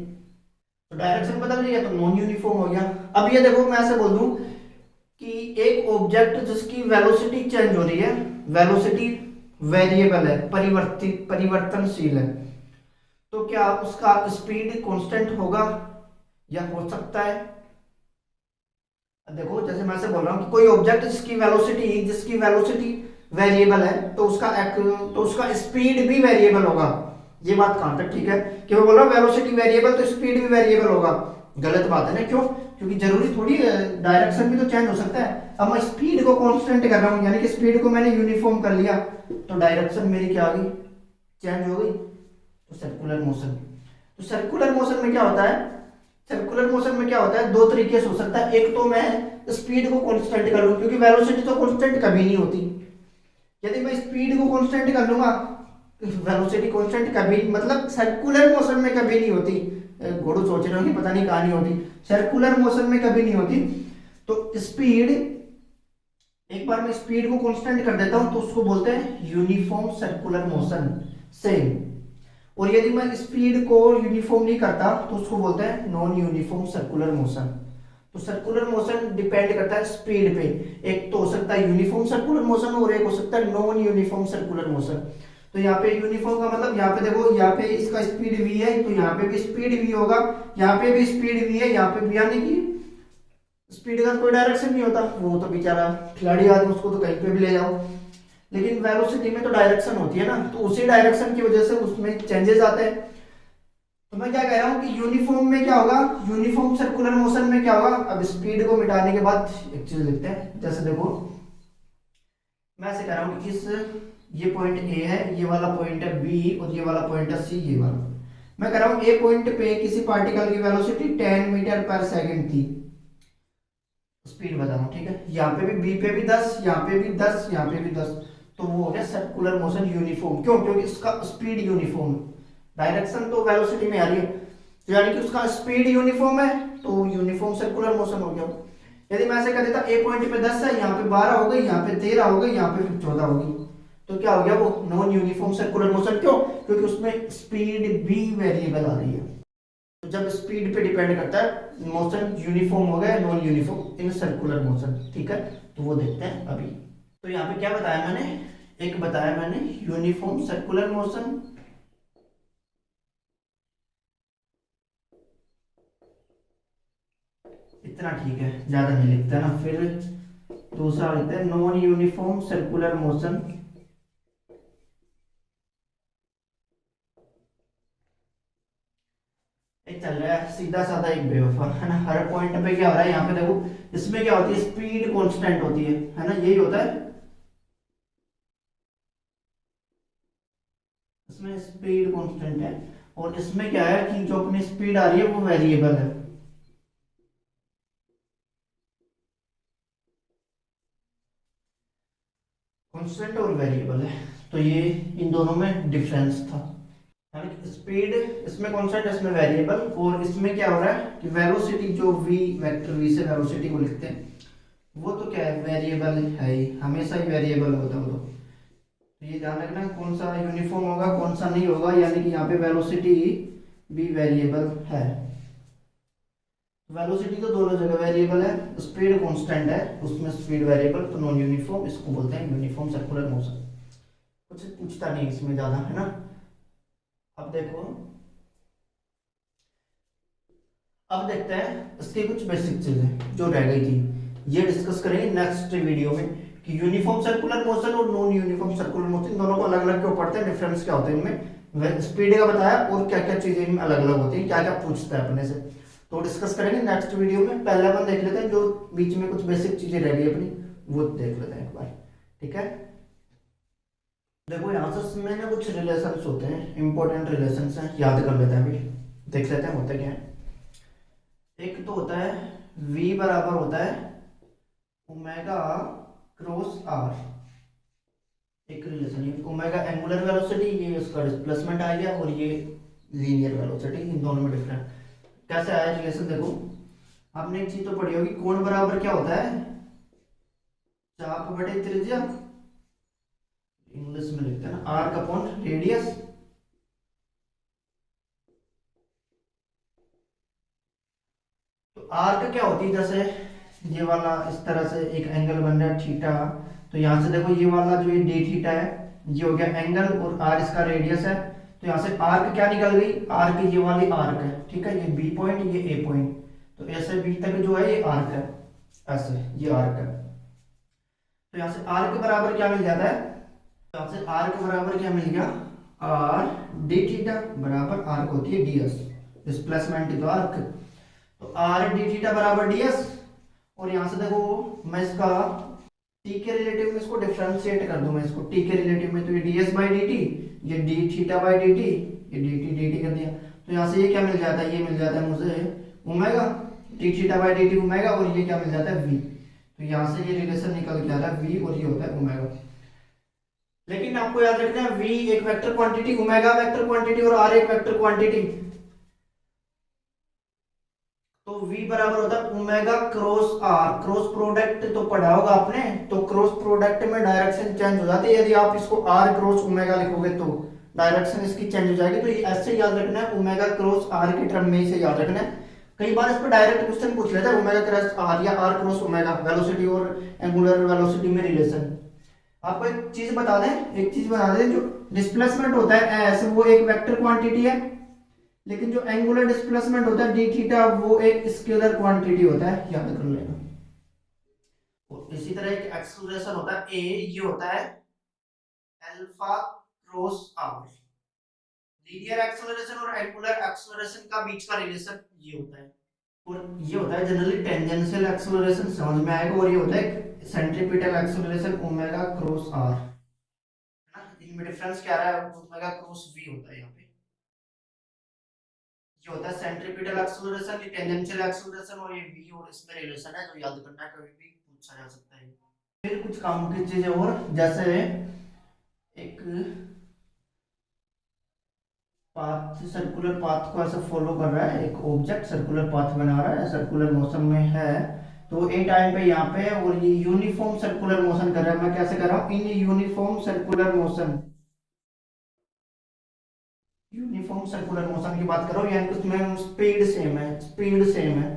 S1: तो डायरेक्शन बदल रही है तो नॉन यूनिफॉर्म हो गया। अब ये देखो मैं ऐसे बोल दूं कि एक ऑब्जेक्ट जिसकी वेलोसिटी चेंज हो रही है, वेलोसिटी वेरिएबल है, परिवर्तित परिवर्तनशील है, तो क्या उसका स्पीड कांस्टेंट होगा या हो सकता है? देखो जैसे मैं से बोल रहा हूँ कि कोई ऑब्जेक्ट जिसकी वेलोसिटी वेरिएबल है तो उसका स्पीड भी वेरिएबल होगा। ये बात कहां तक ठीक है कि मैं बोल रहा हूँ वेलोसिटी वेरिएबल तो स्पीड भी वेरिएबल होगा? गलत बात है ना। क्यों? क्योंकि जरूरी थोड़ी डायरेक्शन भी तो चेंज हो सकता है। अब मैं स्पीड को कांस्टेंट कर रहा हूँ, यानी कि स्पीड को मैंने यूनिफॉर्म कर लिया, तो डायरेक्शन मेरी क्या आ गई, चेंज हो गई। तो सर्कुलर मोशन, तो सर्कुलर मोशन में क्या होता है, सर्कुलर मोशन में क्या होता है, दो तरीके से हो सकता है। एक तो मैं स्पीड को कांस्टेंट कर लूं, क्योंकि वेलोसिटी तो कांस्टेंट कभी नहीं होती। यदि मैं स्पीड को कांस्टेंट कर लूंगा, वेलोसिटी कांस्टेंट कभी, मतलब सर्कुलर मोशन में कभी नहीं होती। घोड़ू सोच रहे हो कि पता नहीं कहां नहीं होती, सर्कुलर मोशन में कभी नहीं होती। तो स्पीड, एक बार मैं स्पीड को कांस्टेंट कर देता हूं तो उसको बोलते हैं यूनिफॉर्म सर्कुलर मोशन, सेम। और यदि मैं स्पीड को यूनिफॉर्म नहीं करता तो उसको बोलते हैं नॉन यूनिफॉर्म सर्कुलर मोशन। तो सर्कुलर मोशन डिपेंड करता है स्पीड पे, एक तो हो सकता है यूनिफॉर्म सर्कुलर मोशन और एक हो सकता है नॉन यूनिफॉर्म सर्कुलर मोशन। तो यहाँ पे यूनिफॉर्म का मतलब, यहाँ पे देखो, यहाँ पे इसका स्पीड v है तो यहाँ पे भी स्पीड v होगा, यहाँ पे भी स्पीड v है, यहाँ पे भी, यानी कि स्पीड का कोई डायरेक्शन नहीं होता। वो तो बेचारा खिलाड़ी आदमी, उसको तो कहीं पे भी ले जाओ। लेकिन वेलोसिटी में तो डायरेक्शन होती है ना, तो उसी डायरेक्शन की वजह से उसमें चेंजेस आते हैं। तो मैं क्या कह रहा हूं कि यूनिफॉर्म में क्या होगा, यूनिफॉर्म सर्कुलर मोशन में क्या होगा। अब स्पीड को मिटाने के बाद एक चीज लिखते हैं, जैसे देखो मैं ऐसे कह रहा हूं कि ये पॉइंट ए है, ये वाला पॉइंट है बी और ये वाला पॉइंट है सी, ये वाला। मैं कह रहा हूं ए पॉइंट पे किसी पार्टिकल की वेलोसिटी 10 मीटर पर सेकंड थी, स्पीड बता रहा हूं, ठीक है। यहाँ पे भी बी पे भी 10, यहाँ पे भी 10, यहाँ पे भी 10, तो वो हो गया सर्कुलर मोशन यूनिफॉर्म। क्यों? क्योंकि उसका स्पीड यूनिफॉर्म, डायरेक्शन तो वेलोसिटी में आ रही है, तो यानी कि उसका स्पीड यूनिफॉर्म है, तो यूनिफॉर्म सर्कुलर मोशन हो गया। यदि मैं ऐसे कर देता ए पॉइंट पे 10 है, यहाँ पे 12 हो गई, यहाँ पे 13 हो गई, यहाँ पे फिर 14 हो गई, तो क्या हो गया, वो नॉन यूनिफॉर्म सर्कुलर मोशन। क्यों? क्योंकि उसमें स्पीड भी वेरिएबल आ रही है। तो जब स्पीड पे डिपेंड करता है, मोशन यूनिफॉर्म हो गया, non uniform in circular motion, ठीक है। तो वो देखते हैं अभी। तो यहाँ पे क्या बताया मैंने, एक बताया मैंने यूनिफॉर्म सर्कुलर मोशन, इतना ठीक है, ज्यादा नहीं लिखता ना। फिर दूसरा लिखते हैं नॉन यूनिफॉर्म सर्कुलर मोशन, ये चल रहा है सीधा साधा एक बेवफा, है ना। हर पॉइंट पे क्या हो रहा है यहाँ पे देखो, इसमें क्या होती है, स्पीड कांस्टेंट होती है ना, यही होता है। इसमें स्पीड कांस्टेंट है, और इसमें क्या है कि जो अपनी स्पीड आ रही है वो वेरिएबल है। कांस्टेंट और वेरिएबल है, तो ये इन दोनों में डिफरेंस था। यानी स्पीड इसमें कांस्टेंट, इसमें वेरिएबल, और इसमें क्या हो रहा है कि वेलोसिटी, जो v वेक्टर v से वेलोसिटी को लिखते हैं, वो तो क्या है, वेरिएबल है ही, हमेशा ही वेरिएबल होता है वो तो ये ध्यान रखना कौन सा यूनिफॉर्म होगा कौन सा नहीं होगा, यानी कि यहाँ पे वेलोसिटी भी वेरिएबल है। वेलोसिटी तो दोनों जगह वेरिएबल है, स्पीड कांस्टेंट है उसमें स्पीड वेरिएबल, तो नॉन यूनिफॉर्म इसको बोलते हैं यूनिफॉर्म सर्कुलर मोशन। कुछ पूछता नहीं इसमें ज्यादा, है ना। अब देखो, अब देखते हैं इसकी कुछ बेसिक चीजें जो रह गई थी, ये डिस्कस करेंगे नेक्स्ट वीडियो में कि यूनिफॉर्म सर्कुलर मोशन और नॉन यूनिफॉर्म सर्कुलर मोशन दोनों को अलग अलग क्यों पढ़ते हैं, डिफरेंस क्या होते हैं इनमें, स्पीड का बताया और क्या क्या चीजें इनमें अलग अलग होती हैं, क्या क्या पूछता है अपने से, तो डिस्कस करेंगे नेक्स्ट वीडियो में। पहले अपन देख लेते हैं जो बीच में कुछ बेसिक चीजें रह गई अपनी, वो देख लेते हैं एक बार, ठीक है। देखो यहाँ से इसमें ना कुछ रिलेशंस होते हैं, इंपॉर्टेंट रिलेशंस हैं, याद कर लेते हैं अभी, देख लेते हैं होता क्या है। एक तो होता है v बराबर होता है ओमेगा क्रॉस r, एक रिलेशन है। ओमेगा एंगुलर वेलोसिटी, ये उसका डिस्प्लेसमेंट आ गया, और ये लीनियर वेलोसिटी, इन दोनों में डिफरेंट कैसे आया रिलेशन। देखो आपने एक चीज तो पढ़ी होगी, कोण बराबर क्या होता है, चाप बटे त्रिज्या, इंग्लिश में लिखते हैं ना आर्क अपॉन रेडियस। तो आर्क क्या होती है, जैसे ये वाला इस तरह से एक एंगल बन रहा है थीटा, तो यहां से देखो ये वाला जो ये डी थीटा है ये हो गया एंगल, और आर इसका रेडियस है, तो यहाँ से आर्क क्या निकल गई, आर्क ये वाली आर्क है, ठीक है, ये बी पॉइंट ये ए पॉइंट, तो ऐसे बी तक जो है ये आर्क है, ऐसे ये आर्क है। तो यहाँ से आर्क बराबर क्या मिल जाता है, यहाँ से आर्क बराबर क्या मिल गया, आर डी थीटा बराबर आर्क होती है डी एस, डिस्प्लेसमेंट तो आर्क, तो आर डी थीटा बराबर डी एस। और यहाँ से देखो मैं इसका टी के रिलेटिव में इसको डिफरेंशिएट कर दूं, मैं इसको टी के रिलेटिव में, तो ये D S by D T, ये D theta by D T, ये डी टी कर दिया, तो यहाँ से ये क्या मिल जाता है, ये मिल जाता है मुझे omega T theta by D T omega, और ये क्या मिल जाता है वी, तो यहाँ से ये रिलेशन निकल के आता है वी, और ये होता है ओमेगा। लेकिन आपको याद रखना है v एक vector quantity, omega vector quantity, और r एक वेक्टर क्वांटिटी, तो v बराबर होता है omega cross r। Cross product तो पढ़ा होगा आपने, तो क्रॉस प्रोडक्ट में डायरेक्शन चेंज हो जाती है, यदि आप इसको r क्रॉस ओमेगा लिखोगे तो डायरेक्शन इसकी चेंज हो जाएगी, तो ये ऐसे याद रखना है, ओमेगा क्रॉस r के टर्म में इसे याद रखना है। कई बार इस पर डायरेक्ट क्वेश्चन पूछ लेता है, ओमेगा क्रॉस r या r क्रॉस ओमेगा, वेलोसिटी और एंगुलर वेलोसिटी में रिलेशन। आपको एक चीज बता दें, जो डिस्प्लेसमेंट होता है एस, वो एक वेक्टर क्वांटिटी है, लेकिन जो एंगुलर डिस्प्लेसमेंट होता है डी थीटा, वो एक स्केलर क्वांटिटी होता है, याद कर लेना। और इसी तरह एक एक्सेलरेशन होता है ए, ये होता है alpha cross r. Linear acceleration और एंगुलर एक्सेलरेशन का बीच का रिलेशन ये होता है, और ये होता है जनरली टेंजेंशियल एक्सेलरेशन, समझ में आएगा, और ये होता है centripetal acceleration omega cross r, है ना। इनमें डिफरेंस क्या रहा है, ओमेगा क्रॉस वी होता है यहाँ पे, ये होता है सेंट्रीपिटल एक्सेलरेशन, ये टेंजेंशियल एक्सेलरेशन, और ये वी, और इसमें रिलेशन है जो याद करना है, कभी भी पूछा जा सकता है। फिर कुछ काम की चीजें और, जैसे एक पाथ, सर्कुलर पाथ को ऐसे फॉलो कर रहा है, एक ऑब्जेक्ट सर्कुलर पाथ बना रहा है, सर्कुलर मोशन में है, तो ए टाइम पे यहाँ पे, और ये यूनिफॉर्म सर्कुलर मोशन कर रहा है। मैं कैसे कर रहा हूँ, in uniform circular motion, uniform circular motion की बात करो, यानी कि उसमें स्पीड सेम है,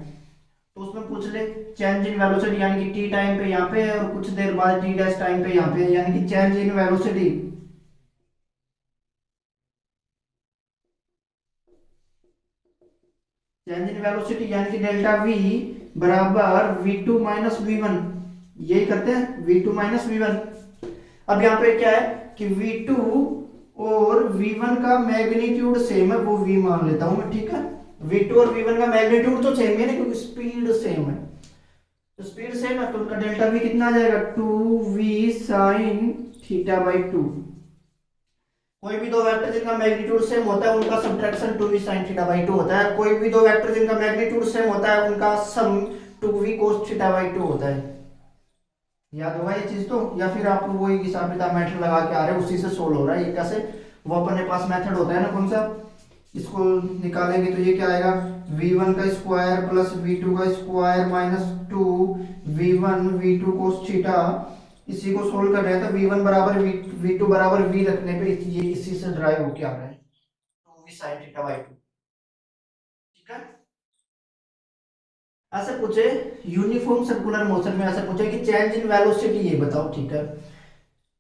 S1: तो उसमें पूछ ले चेंज इन वेलोसिटी, यानी कि टी टाइम पे यहाँ पे, और कुछ देर बाद टी डैश टाइम पे यहाँ पे, यानी कि चेंज इन वेलोसिटी, यानी कि डेल्टा वी बराबर v2 माइनस v1, यही करते हैं v2 माइनस v1। अब यहाँ पे क्या है कि v2 और v1 का मैग्नीट्यूड सेम है, वो v मान लेता हूं मैं, ठीक है, v2 और v1 का मैग्नीट्यूड तो सेम है ना, क्योंकि स्पीड सेम है। तो स्पीड सेम है तो उनका डेल्टा v कितना आ जाएगा, 2v sin θ/2। कोई भी दो वेक्टर जिनका मैग्नीट्यूड सेम होता है उनका सब्ट्रैक्शन 2v sin θ/2 होता है। कोई भी दो वेक्टर जिनका मैग्नीट्यूड सेम होता है उनका सम 2v cos θ/2 होता है। याद होगा ये चीज तो, या फिर आप वही हिसाब किताब मेथड लगा के आ रहे हैं, उसी से सोल्व हो रहा है ये कैसे, वो अपने पास मेथड होता है ना कौन सा, इसको निकालेंगे तो ये क्या आएगा, v1 का स्क्वायर प्लस v2 का square minus 2v1 v2 cos θ। इसी को सोल्व कर रहे हैं तो v1 बराबर v2 बराबर v रखने पे ये इसी से ड्राइव होके आ रहा है 2v sin θ/2। ठीक है, ऐसे पूछे यूनिफॉर्म सर्कुलर मोशन में, ऐसे पूछे कि चेंज इन वेलोसिटी ये बताओ। ठीक है,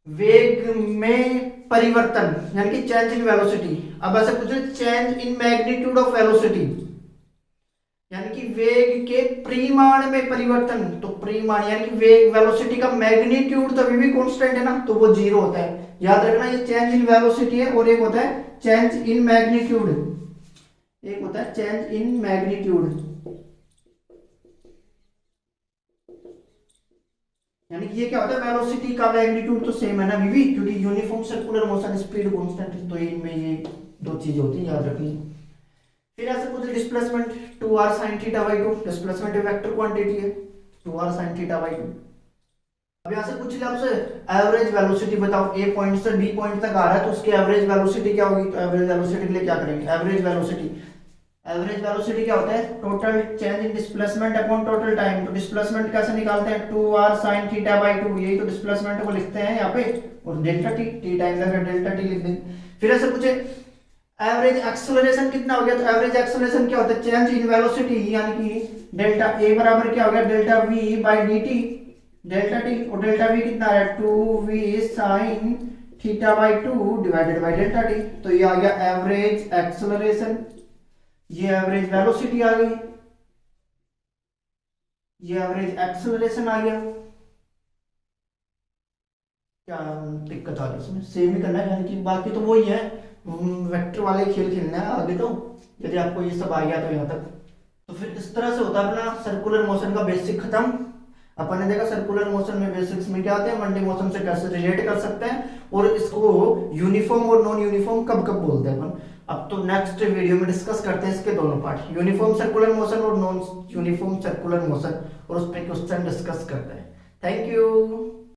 S1: वेग में परिवर्तन यानी कि चेंज इन वेलोसिटी। अब ऐसे पूछे change in magnitude of velocity यानी कि वेग के परिमाण में परिवर्तन। तो परिमाण यानी कि वेग वेलोसिटी का मैग्नीट्यूड तो अभी भी कांस्टेंट है ना, तो वो जीरो होता है। याद रखना ये चेंज इन वेलोसिटी है और एक होता है चेंज इन मैग्नीट्यूड, एक होता है चेंज इन मैग्नीट्यूड। यानी कि ये क्या होता है, वेलोसिटी का मैग्नीट्यूड तो सेम है ना अभी भी, क्योंकि uniform circular motion speed constant है, तो इनमें ये दो चीजें होती है, याद रखनी। फिर ऐसे कुछ displacement 2r sin θ/2, displacement vector quantity है 2r sin θ/2। अब यहां से पूछ लिया आपसे एवरेज वेलोसिटी बताओ, ए पॉइंट से बी पॉइंट तक आ रहा है तो उसकी एवरेज वेलोसिटी क्या होगी। तो एवरेज वेलोसिटी के लिए क्या करेंगे, एवरेज वेलोसिटी क्या होता है, total change in displacement upon total time. तो डिस्प्लेसमेंट कैसे निकालते हैं, 2r sin θ/2, यही तो डिस्प्लेसमेंट को लिखते हैं यहाँ पे, और डेल्टा टी टाइम लगा डेल्टा टी लिख देंगे। फिर ऐसे पूछे एवरेज एक्सेलरेशन कितना हो गया, तो एवरेज एक्सेलरेशन क्या होता है, चेंज इन वेलोसिटी यानी कि डेल्टा ए बराबर क्या हो गया, delta V by D T, delta T, और डेल्टा वी कितना है 2v sin θ/2 divided by delta T. तो ये आ गया एवरेज एक्सेलरेशन, ये एवरेज वेलोसिटी आ गई, ये एवरेज एक्सेलरेशन आ गया। क्या दिक्कत आ रही है इसमें, सेम ही करना है यानी कि बाकी तो वही है, वेक्टर वाले खेल खेलना है आगे। तो यदि आपको ये सब आ गया तो यहाँ तक, तो फिर इस तरह से होता है अपना सर्कुलर मोशन का बेसिक खत्म। अपन ने देखा सर्कुलर मोशन में बेसिक्स में क्या आते हैं, वन डी मोशन से कैसे रिलेट कर सकते हैं, और इसको यूनिफॉर्म और नॉन यूनिफॉर्म कब कब बोलते हैं अपन। अब तो नेक्स्ट वीडियो में डिस्कस करते हैं इसके दोनों पार्ट, यूनिफॉर्म सर्कुलर मोशन और नॉन यूनिफॉर्म सर्कुलर मोशन, और उस पर क्वेश्चन डिस्कस करते हैं। Thank you.